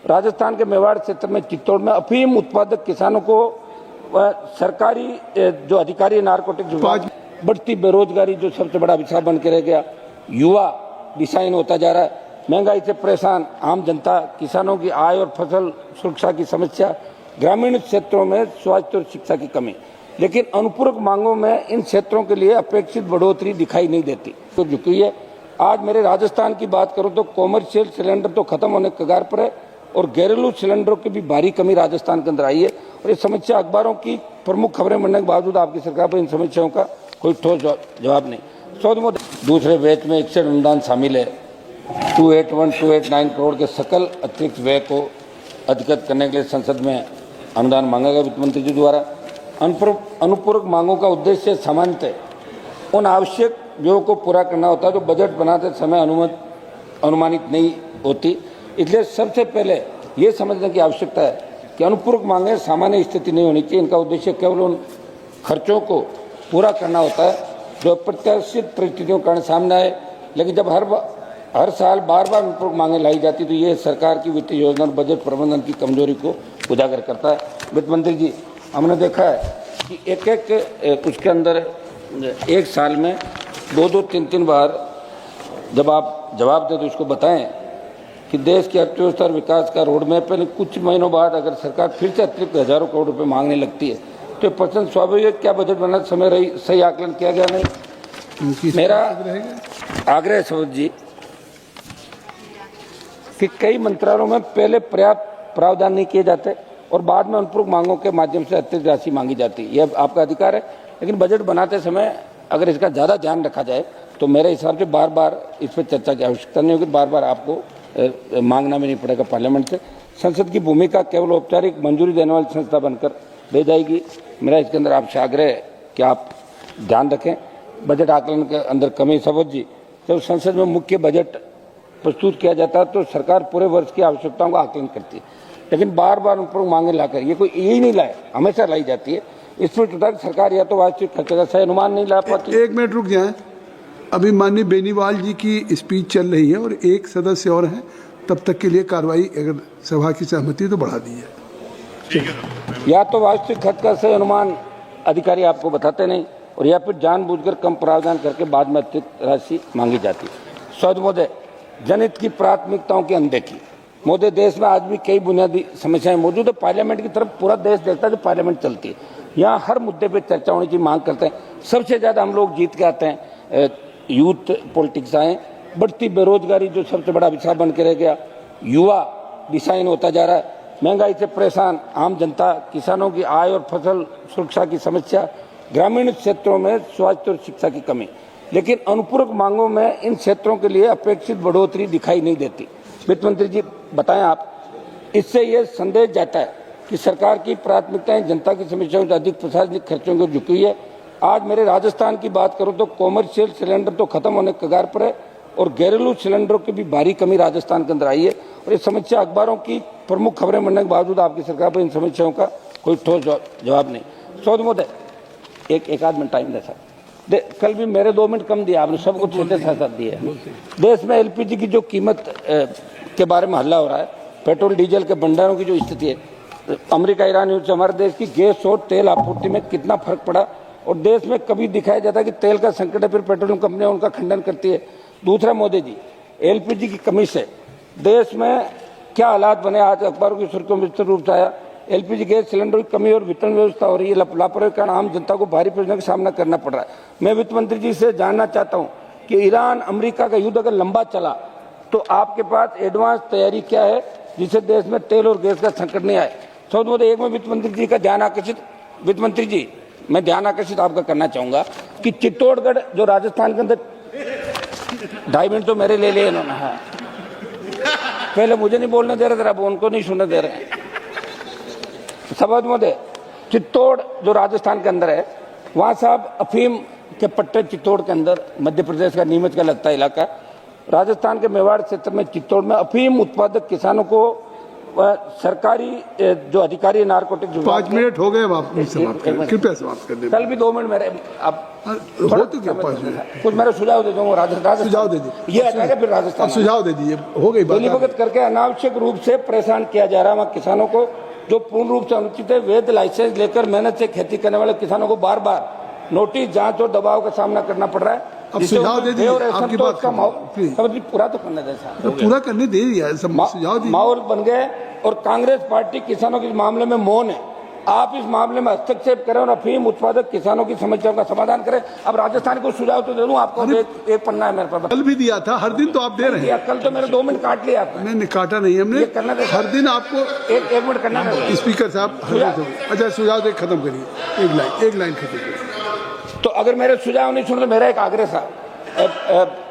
राजस्थान के मेवाड़ क्षेत्र में चित्तौड़ में अफीम उत्पादक किसानों को सरकारी जो अधिकारी नारकोटिक्स विभाग, बढ़ती बेरोजगारी जो सबसे बड़ा विषय बन के रह गया, युवा दिशाहीन होता जा रहा है, महंगाई से परेशान आम जनता, किसानों की आय और फसल सुरक्षा की समस्या, ग्रामीण क्षेत्रों में स्वास्थ्य और शिक्षा की कमी। लेकिन अनुपूरक मांगों में इन क्षेत्रों के लिए अपेक्षित बढ़ोतरी दिखाई नहीं देती तो झुकी है। आज मेरे राजस्थान की बात करूं तो कॉमर्शियल सिलेंडर तो खत्म होने के कगार पर है और घरेलू सिलेंडरों की भी भारी कमी राजस्थान के अंदर आई है। और ये समस्या अखबारों की प्रमुख खबरें बनने के बावजूद आपकी सरकार पर इन समस्याओं का कोई ठोस जवाब नहीं। दूसरे बैच में एक्सेड अनुदान शामिल है। 281-289 करोड़ के सकल अतिरिक्त व्यय को अधिगत करने के लिए संसद में अनुदान मांगा गया वित्त मंत्री जी द्वारा। अनुपूरक मांगों का उद्देश्य सामान्यतः उन आवश्यक व्ययों को पूरा करना होता है जो बजट बनाते समय अनुमानित नहीं होती। इसलिए सबसे पहले ये समझने की आवश्यकता है कि अनुपूरक मांगें सामान्य स्थिति नहीं होनी चाहिए। इनका उद्देश्य केवल उन खर्चों को पूरा करना होता है जो अप्रत्याशित परिस्थितियों के कारण सामने आए। लेकिन जब हर साल बार बार अनुपूरक मांगें लाई जाती तो ये सरकार की वित्तीय योजना और बजट प्रबंधन की कमजोरी को उजागर करता है। वित्त मंत्री जी, हमने देखा है कि एक उसके अंदर एक साल में 2-3 बार जब आप जवाब दे तो उसको बताएं कि देश की अर्थव्यवस्था और विकास का रोड मैप है। कुछ महीनों बाद अगर सरकार फिर से अतिरिक्त हजारों करोड़ रुपए मांगने लगती है तो प्रश्न स्वाभाविक है, क्या बजट बनाते समय सही आकलन किया गया नहीं। मेरा आग्रह है सौद जी कि कई मंत्रालयों में पहले पर्याप्त प्रावधान नहीं किए जाते और बाद में अनुपूरक मांगों के माध्यम से अतिरिक्त राशि मांगी जाती है। यह आपका अधिकार है, लेकिन बजट बनाते समय अगर इसका ज़्यादा ध्यान रखा जाए तो मेरे हिसाब से बार बार इस पर चर्चा की आवश्यकता नहीं होगी, बार बार आपको मांगना भी नहीं पड़ेगा पार्लियामेंट से। संसद की भूमिका केवल औपचारिक मंजूरी देने वाली संस्था बनकर रह जाएगी। मेरा इसके अंदर आपसे आग्रह है कि आप ध्यान रखें बजट आकलन के अंदर कमी। सवत जी, जब संसद में मुख्य बजट प्रस्तुत किया जाता है तो सरकार पूरे वर्ष की आवश्यकताओं का आकलन करती है, लेकिन बार बार अनुपूरक मांगे लाकर ये कोई यही नहीं लाए, हमेशा लाई जाती है। इसमें सरकार या तो वास्तविक खर्चे का सही अनुमान नहीं ला पाती। एक मिनट रुक जाए, अभी माननीय बेनीवाल जी की स्पीच चल रही है और एक सदस्य और हैं, तब तक के लिए कार्रवाई अगर सभा की सहमति तो बढ़ा दी है। या तो वास्तविक खर्च का सही अनुमान अधिकारी आपको बताते नहीं और या फिर जानबूझकर कम प्रावधान करके बाद में अतिरिक्त राशि मांगी जाती है। सौद महोदय, जनहित की प्राथमिकताओं की अनदेखी। मोदी, देश में आज भी कई बुनियादी समस्याएं मौजूद है। पार्लियामेंट की तरफ पूरा देश देखता है जो पार्लियामेंट चलती है, यहाँ हर मुद्दे पे चर्चा होनी चाहिए, मांग करते हैं। सबसे ज्यादा हम लोग जीत के आते हैं, यूथ पॉलिटिक्स आए। बढ़ती बेरोजगारी जो सबसे बड़ा विषय बन के रह गया, युवा दिशाहीन होता जा रहा है, महंगाई से परेशान आम जनता, किसानों की आय और फसल सुरक्षा की समस्या, ग्रामीण क्षेत्रों में स्वास्थ्य और शिक्षा की कमी। लेकिन अनुपूरक मांगों में इन क्षेत्रों के लिए अपेक्षित बढ़ोतरी दिखाई नहीं देती। वित्त मंत्री जी बताएं आप, इससे यह संदेश जाता है कि सरकार की प्राथमिकताएं जनता की समस्याओं से अधिक प्रशासनिक खर्चों को झुकी है। आज मेरे राजस्थान की बात करूं तो कॉमर्शियल सिलेंडर तो खत्म होने के कगार पर है और घरेलू सिलेंडरों की भी भारी कमी राजस्थान के अंदर आई है। और ये समस्या अखबारों की प्रमुख खबरें बनने के बावजूद आपकी सरकार पर इन समस्याओं का कोई ठोस जवाब नहीं। सौद महोदय, एक आध मिनट टाइम दे सर। कल भी मेरे 2 मिनट कम दिया आपने, सब कुछ छोटे साथ दिए। देश में एलपीजी की जो कीमत के बारे में हल्ला हो रहा है, पेट्रोल डीजल के भंडारों की जो स्थिति है, अमेरिका ईरान युद्ध से हमारे देश की गैस और तेल आपूर्ति में कितना फर्क पड़ा और देश में कभी दिखाया जाता है कि तेल का संकट है, फिर पेट्रोलियम कंपनियां उनका खंडन करती है। दूसरा, मोदी जी, एलपीजी की कमी से देश में क्या हालात बने, आज अखबारों की सुर्खियों में विस्तृत रूप से आया। एलपीजी गैस सिलेंडर की कमी और वितरण व्यवस्था हो रही है, लापरवाही के कारण आम जनता को भारी परेशानी का सामना करना पड़ रहा है। मैं वित्त मंत्री जी से जानना चाहता हूं कि ईरान अमेरिका का युद्ध अगर लंबा चला तो आपके पास एडवांस तैयारी क्या है जिससे देश में तेल और गैस का संकट नहीं आए। सौद महोदय, एक में वित्त मंत्री जी का ध्यान आकर्षित, वित्त मंत्री जी मैं ध्यान आकर्षित आपका करना चाहूंगा कि चित्तौड़गढ़ जो राजस्थान के अंदर 2.5 मिनट तो मेरे ले लिए इन्होंने। हाँ, पहले मुझे नहीं बोलने दे रहे थे, अब उनको नहीं सुनने दे रहे हैं। सभा महोदय, चित्तौड़ जो राजस्थान के अंदर है, वहां साहब अफीम के पट्टे चित्तौड़ के अंदर, मध्य प्रदेश का नीमच का लगता इलाका, राजस्थान के मेवाड़ क्षेत्र में चित्तौड़ में अफीम उत्पादक किसानों को सरकारी जो अधिकारी नारकोटिक 5 मिनट हो गए, अब आप समाप्त करें, कृपया समाप्त कर दें। कल भी 2 मिनट मेरे अब हो तो क्या 5 मिनट? कुछ मेरा सुझाव दे दूंगा। राजस्थान सुझाव दे दीजिए। ये हटाएगा फिर राजस्थान सुझाव दे दीजिए, हो गई बात। भूलिभगत करके अनावश्यक रूप से परेशान किया जा रहा है वहाँ किसानों को, जो पूर्ण रूप से अनुचित है। वैध लाइसेंस लेकर मेहनत से खेती करने वाले किसानों को बार बार नोटिस, जांच और दबाव का सामना करना पड़ रहा है। अब सुझाव दे दीजिए, आपकी बात पूरा तो करने देता, तो पूरा करने दे दिया, सुझाव दीजिए। माहौल बन गए और कांग्रेस पार्टी किसानों के मामले में मौन है। आप इस मामले में हस्तक्षेप करें और अफीम उत्पादक किसानों की समस्याओं का समाधान करें। अब राजस्थान को सुझाव तो दे दूं आपको, एक पन्ना है मेरे पास। कल भी दिया था, हर दिन तो आप दे रहे हैं। कल तो मेरे 2 मिनट काट लिया आपने। नहीं काटा नहीं हमने, हर दिन आपको एक मिनट करना है। स्पीकर साहब, अच्छा सुझाव दे, खत्म करिए, एक लाइन खत्म करिए। तो अगर मेरे सुझाव नहीं सुन रहे, मेरा एक आग्रह था,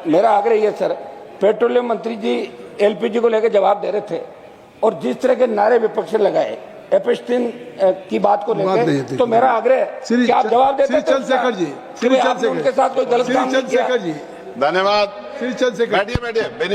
मेरा आग्रह ये सर, पेट्रोलियम मंत्री जी एलपीजी को लेकर जवाब दे रहे थे और जिस तरह के नारे विपक्ष ने लगाए एपेस्टिन की बात को लेकर, तो मेरा आग्रह कि आप जवाब देते। श्री चंद्रशेखर जी, उनके साथ कोई गलत काम नहीं किया। धन्यवाद। श्री चंद्रशेखर, बैठिए।